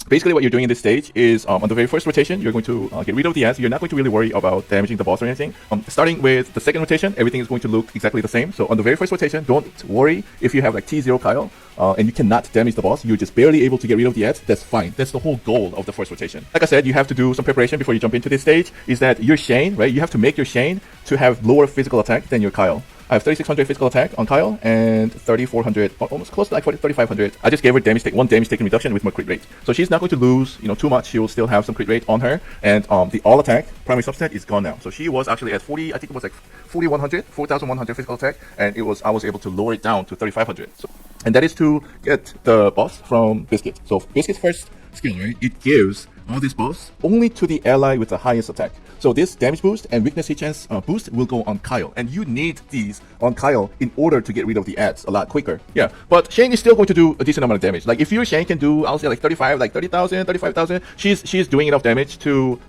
basically what you're doing in this stage is on the very first rotation, you're going to get rid of the ads. You're not going to really worry about damaging the boss or anything. Starting with the second rotation, everything is going to look exactly the same. So on the very first rotation, don't worry if you have like T0 Kyle and you cannot damage the boss. You're just barely able to get rid of the ads. That's fine. That's the whole goal of the first rotation. Like I said, you have to do some preparation before you jump into this stage. Is that your Shane, right? You have to make your Shane to have lower physical attack than your Kyle. I have 3600 physical attack on Kyle and 3400, almost close to like 3500. I just gave her one damage taken reduction with more crit rate. So she's not going to lose, too much. She will still have some crit rate on her. And the all attack primary subset is gone now. So she was actually at 40, I think it was like 4100 physical attack. And I was able to lower it down to 3500. And that is to get the boss from Biscuit. So Biscuit's first skill, right? It gives all this buffs only to the ally with the highest attack. So this damage boost and weakness hit chance boost will go on Kyle, and you need these on Kyle in order to get rid of the ads a lot quicker. Yeah, but Shane is still going to do a decent amount of damage. Like if your Shane can do, I'll say like 35, like 30,000, 35,000, she's doing enough damage to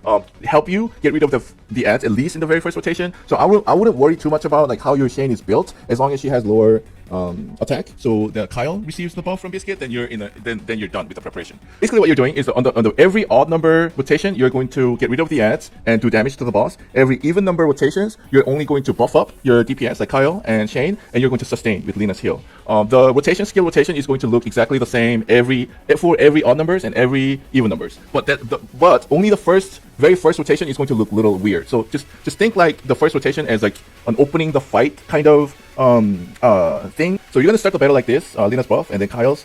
help you get rid of the ads at least in the very first rotation. So I wouldn't worry too much about like how your Shane is built as long as she has lower attack. So the Kyle receives the buff from Biscuit, then you're then you're done with the preparation. Basically, what you're doing is on the every odd number rotation, you're going to get rid of the ads and do damage to the boss. Every even number rotations, you're only going to buff up your DPS like Kyle and Shane, and you're going to sustain with Lena's heal. The rotation skill rotation is going to look exactly the same for every odd numbers and every even numbers. But only the very first rotation is going to look a little weird. So just think like the first rotation as like an opening the fight kind of thing. So you're gonna start the battle like this, Lena's buff, and then Kyle's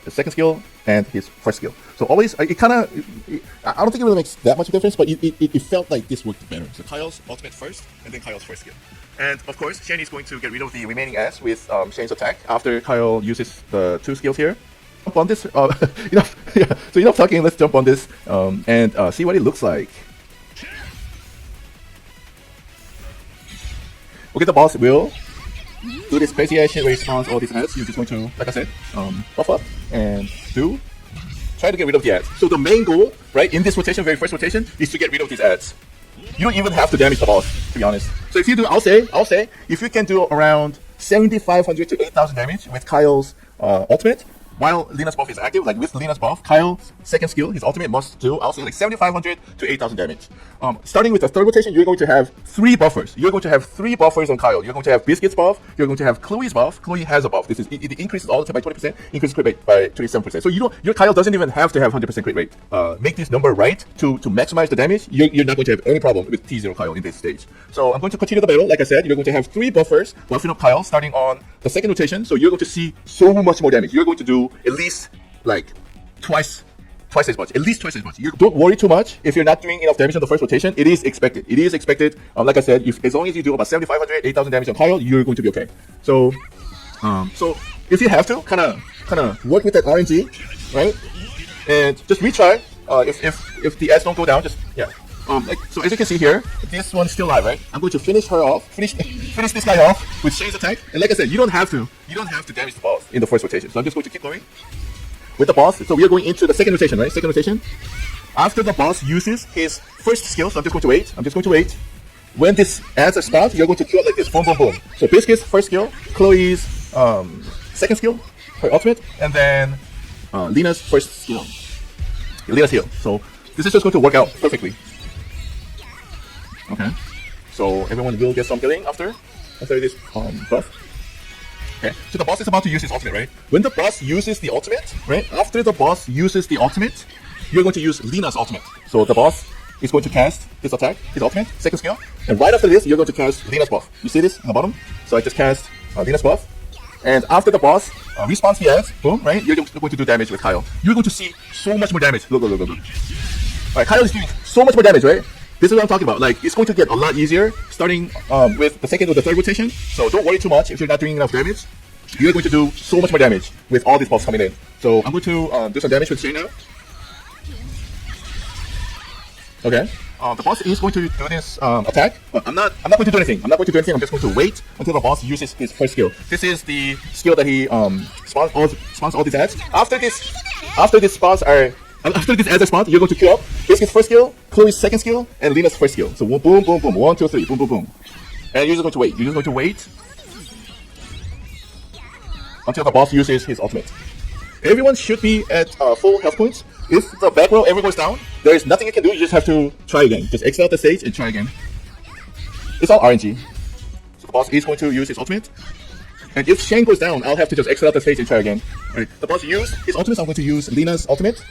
second skill and his first skill. So always, I don't think it really makes that much of a difference, but it felt like this worked better. So Kyle's ultimate first, and then Kyle's first skill. And of course, Shane is going to get rid of the remaining ads with Shane's attack after Kyle uses the two skills here. Jump on this, So enough talking, let's jump on this and see what it looks like. Okay, the boss will do this crazy ass shit where he spawns all these ads. You're just going to, like I said, buff up and try to get rid of the ads. So the main goal, right, in this rotation, very first rotation, is to get rid of these ads. You don't even have to damage the boss, to be honest. So if you do, I'll say, if you can do around 7,500 to 8,000 damage with Kyle's ultimate, while Lena's buff is active, like with Lena's buff, Kyle's second skill, his ultimate must do, I'll say like 7,500 to 8,000 damage. Starting with the third rotation, you're going to have 3 buffers. You're going to have 3 buffers on Kyle. You're going to have Biscuit's buff, you're going to have Chloe's buff. Chloe has a buff. It increases all the time by 20%, increases crit rate by 27%. So your Kyle doesn't even have to have 100% crit rate. Make this number right to maximize the damage. You're not going to have any problem with T0 Kyle in this stage. So I'm going to continue the battle. Like I said, you're going to have 3 buffers buffing up Kyle starting on the second rotation. So you're going to see so much more damage. You're going to do at least like twice as much, at least twice as much. You don't worry too much if you're not doing enough damage on the first rotation. It is expected. Like I said, as long as you do about 7,500, 8,000 damage on Kyle, you're going to be okay. So if you have to, kind of work with that RNG, right? And just retry. If the ads don't go down, just so as you can see here, this one's still alive, right? I'm going to finish her off, finish this guy off with Shane's attack. And like I said, you don't have to damage the boss in the first rotation. So I'm just going to keep going with the boss. So we are going into the second rotation, right? Second rotation. After the boss uses his first skill, so I'm just going to wait. When this adds a spot, you're going to kill it like this, boom, boom, boom. So Biscuit's first skill, Chloe's second skill, her ultimate, and then Lena's first skill, Lena's heal. So this is just going to work out perfectly. Okay. So everyone will get some healing after this buff. Okay, so the boss is about to use his ultimate, right? When the boss uses the ultimate, right? After the boss uses the ultimate, you're going to use Lena's ultimate. So the boss is going to cast his attack, his ultimate, second skill. And right after this, you're going to cast Lena's buff. You see this on the bottom? So I just cast Lena's buff. And after the boss respawns the ads, boom, right? You're going to do damage with Kyle. You're going to see so much more damage. Look. Alright, Kyle is doing so much more damage, right? This is what I'm talking about. Like, it's going to get a lot easier starting with the second or the third rotation. So don't worry too much if you're not doing enough damage. You're going to do so much more damage with all these buffs coming in. So I'm going to do some damage with Shane now. Okay. The boss is going to do this attack, but I'm not going to do anything. I'm just going to wait until the boss uses his first skill. This is the skill that he spawns all these ads. After these ads are spawned, you're going to kill up Biscuit's first skill, Chloe's second skill, and Lena's first skill. So boom, boom, boom. 1, 2, 3, boom, boom, boom. And you're just going to wait. Until the boss uses his ultimate. everyone should be at full health points. If the back row ever goes down, there is nothing you can do. You just have to try again. Just exit out the stage and try again. It's all RNG. So the boss is going to use his ultimate. And if Shane goes down, I'll have to just exit out the stage and try again. Alright, the boss used his ultimate, so I'm going to use Lina's ultimate.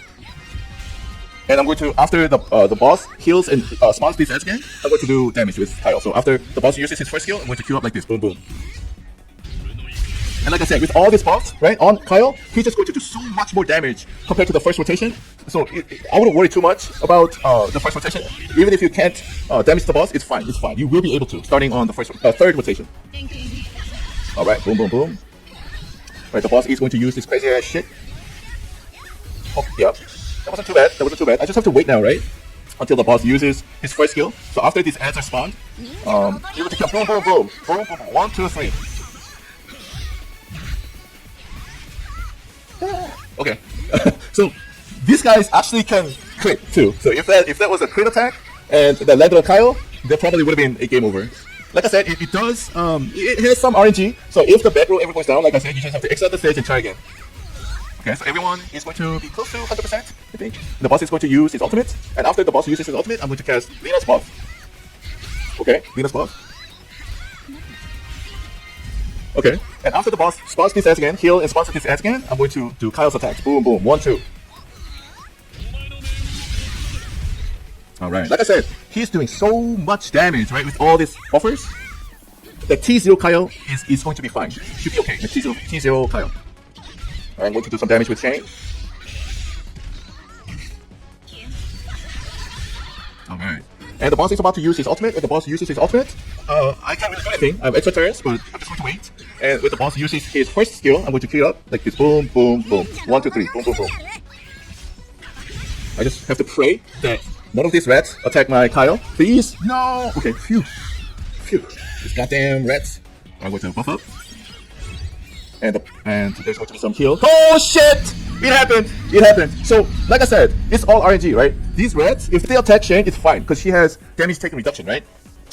And I'm going to, after the boss heals and spawns these ads again, I'm going to do damage with Kyle. So after the boss uses his first skill, I'm going to queue up like this. Boom, boom. And like I said, with all these buffs, right, on Kyle, he's just going to do so much more damage compared to the first rotation. So I wouldn't worry too much about the first rotation. Even if you can't damage the boss, it's fine. It's fine. You will be able to, starting on the third rotation. Alright, boom, boom, boom. Right, the boss is going to use this crazy ass shit. Oh, yeah. That wasn't too bad. That wasn't too bad. I just have to wait now, right? Until the boss uses his first skill. So after these ads are spawned, you're going to kill boom, boom, boom. Boom, boom, boom. 1, 2, 3. Okay. So these guys actually can crit too. So if that was a crit attack and that landed on Kyle, there probably would have been a game over. Like I said, it does, it has some RNG. So if the back row ever goes down, like I said, you just have to exit the stage and try again. Okay, so everyone is going to be close to 100%, I think. The boss is going to use his ultimate, and after the boss uses his ultimate, I'm going to cast Lina's buff. Okay, Lina's buff. Okay, and after the boss spawns this ads again, heal and sponsor this ads again, I'm going to do Kyle's attacks. Boom, boom, 1, 2. Alright, like I said, he's doing so much damage, right, with all these buffers. The T0 Kyle is going to be fine. Should be okay, the T0 Kyle. I'm going to do some damage with Shane. Alright. And the boss is about to use his ultimate. When the boss uses his ultimate, I can't really do anything. I have extra turns, but I'm just going to wait. And when the boss uses his first skill, I'm going to clear up like this. Boom, boom, boom. 1, 2, 3. Boom, boom, boom. I just have to pray that none of these rats attack my Kyle. Please. No. Okay. Phew. Phew. These goddamn rats are going to buff up. And there's going to be some heal. Oh shit! It happened! It happened! So, like I said, it's all RNG, right? These rats, if they attack Shane, it's fine, because she has damage taken reduction, right?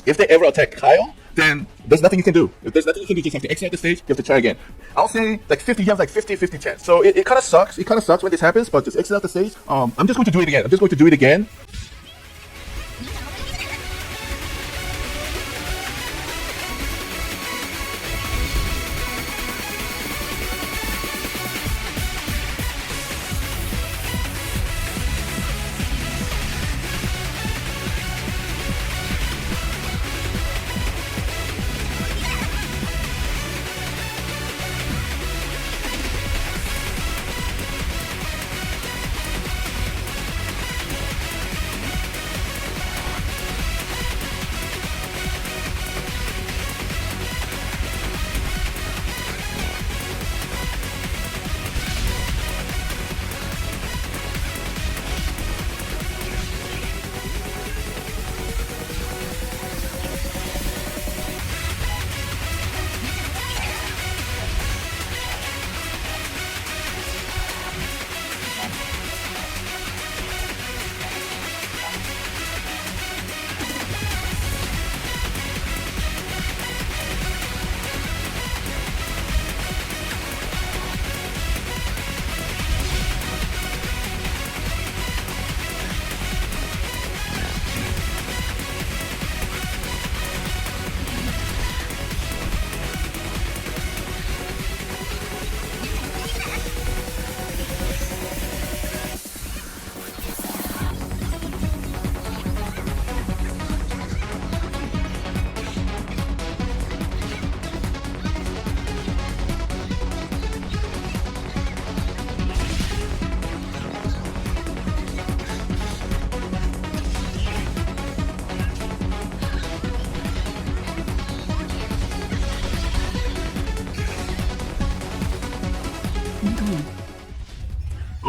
If they ever attack Kyle, then there's nothing you can do. If there's nothing you can do, you just have to exit the stage, you have to try again. I'll say, like 50, you have like 50-50 chance. So it kind of sucks. It kind of sucks when this happens, but just exit out the stage. I'm just going to do it again. I'm just going to do it again.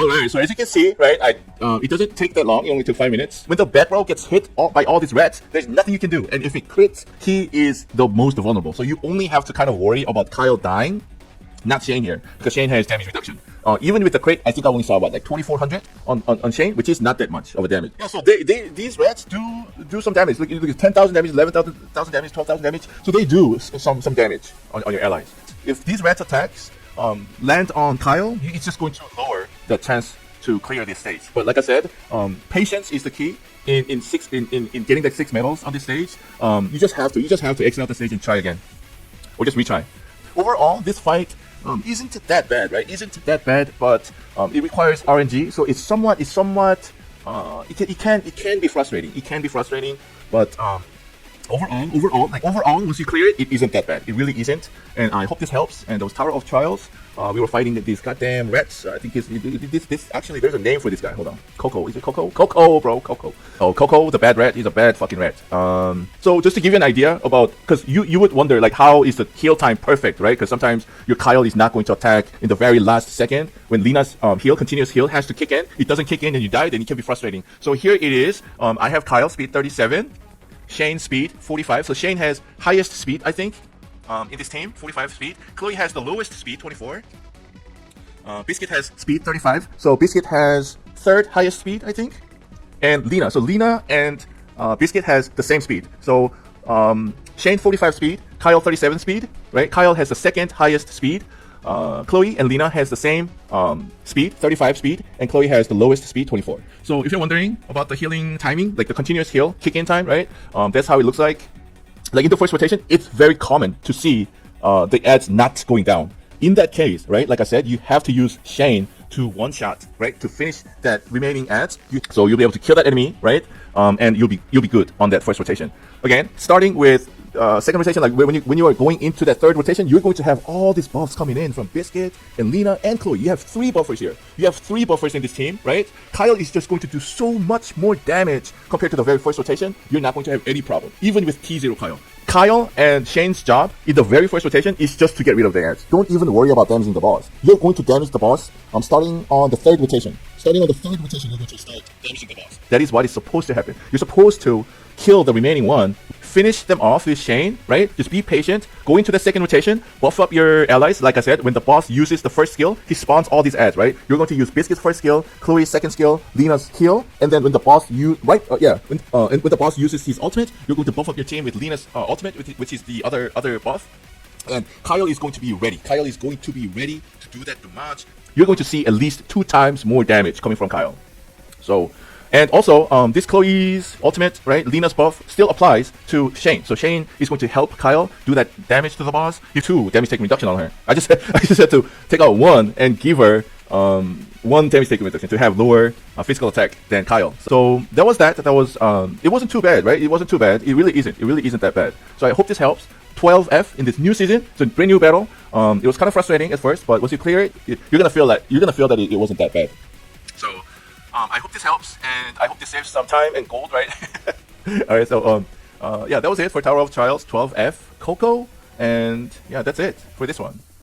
Alright, so as you can see, right, it doesn't take that long, it only took 5 minutes. When the back row gets hit by all these rats, there's nothing you can do. And if it crits, he is the most vulnerable. So you only have to kind of worry about Kyle dying, not Shane here, because Shane has damage reduction. Even with the crit, I think I only saw, what, like 2400 on Shane, which is not that much of a damage. Yeah, so these rats do some damage. Look at 10,000 damage, 11,000 damage, 12,000 damage. So they do some damage on your allies. If these rats attacks, land on Kyle, it's just going to lower the chance to clear this stage. But like I said, patience is the key in getting the 6 medals on this stage. You just have to exit out the stage and try again, or just retry. Overall, this fight isn't that bad, right? Isn't that bad, but it requires RNG, so it's somewhat it can be frustrating. It can be frustrating, but overall, once you clear it, it isn't that bad. It really isn't. And I hope this helps. And those Tower of Trials, we were fighting these goddamn rats. I think this actually, there's a name for this guy. Hold on. COCO. Is it COCO? COCO, bro. COCO. Oh, COCO, the bad rat. He's a bad fucking rat. So just to give you an idea about, because you would wonder, like, how is the heal time perfect, right? Because sometimes your Kyle is not going to attack in the very last second. When Lina's continuous heal has to kick in, it doesn't kick in and you die, then it can be frustrating. So here it is. I have Kyle speed 37. Shane speed 45, so Shane has highest speed, I think, in this team, 45 speed. Chloe has the lowest speed, 24. Biscuit has speed 35, so Biscuit has third highest speed, I think. And Lina, so Lina and Biscuit has the same speed. So Shane 45 speed, Kyle 37 speed, right? Kyle has the second highest speed. Chloe and Lina has the same speed, 35 speed, and Chloe has the lowest speed, 24. So if you're wondering about the healing timing, like the continuous heal kick-in time, right? That's how it looks like. Like in the first rotation, it's very common to see the ads not going down. In that case, right, like I said, you have to use Shane to one-shot, right, to finish that remaining ads. So you'll be able to kill that enemy, right? And you'll be good on that first rotation. Again, starting with second rotation, like when you are going into that third rotation, you're going to have all these buffs coming in from Biscuit and Lina and Chloe. You have 3 buffers here. You have 3 buffers in this team, right? Kyle is just going to do so much more damage compared to the very first rotation. You're not going to have any problem, even with T0 Kyle. Kyle and Shane's job in the very first rotation is just to get rid of the ads. Don't even worry about damaging the boss. You're going to damage the boss starting on the third rotation. Starting on the third rotation, you're going to start damaging the boss. That is what is supposed to happen. You're supposed to kill the remaining one, finish them off with Shane, right? Just be patient, go into the second rotation, buff up your allies. Like I said, when the boss uses the first skill, he spawns all these ads, right? You're going to use Biscuit's first skill, Chloe's second skill, Lina's heal, and then when the boss when the boss uses his ultimate, you're going to buff up your team with Lina's ultimate, which is the other buff. And Kyle is going to be ready. Kyle is going to be ready to do that damage. You're going to see at least 2 times more damage coming from Kyle. So, and also, this Chloe's ultimate, right, Lina's buff still applies to Shane. So Shane is going to help Kyle do that damage to the boss. You 2 damage taking reduction on her. I just had to take out 1 and give her 1 damage taking reduction to have lower physical attack than Kyle. So that was that. That was it wasn't too bad, right? It wasn't too bad. It really isn't. It really isn't that bad. So I hope this helps. 12F in this new season. It's a brand new battle. It was kind of frustrating at first, but once you clear it, you're gonna feel that it wasn't that bad. So I hope this helps, and I hope this saves some time and gold, right? Alright, so yeah, that was it for Tower of Trials 12F COCO, and yeah, that's it for this one.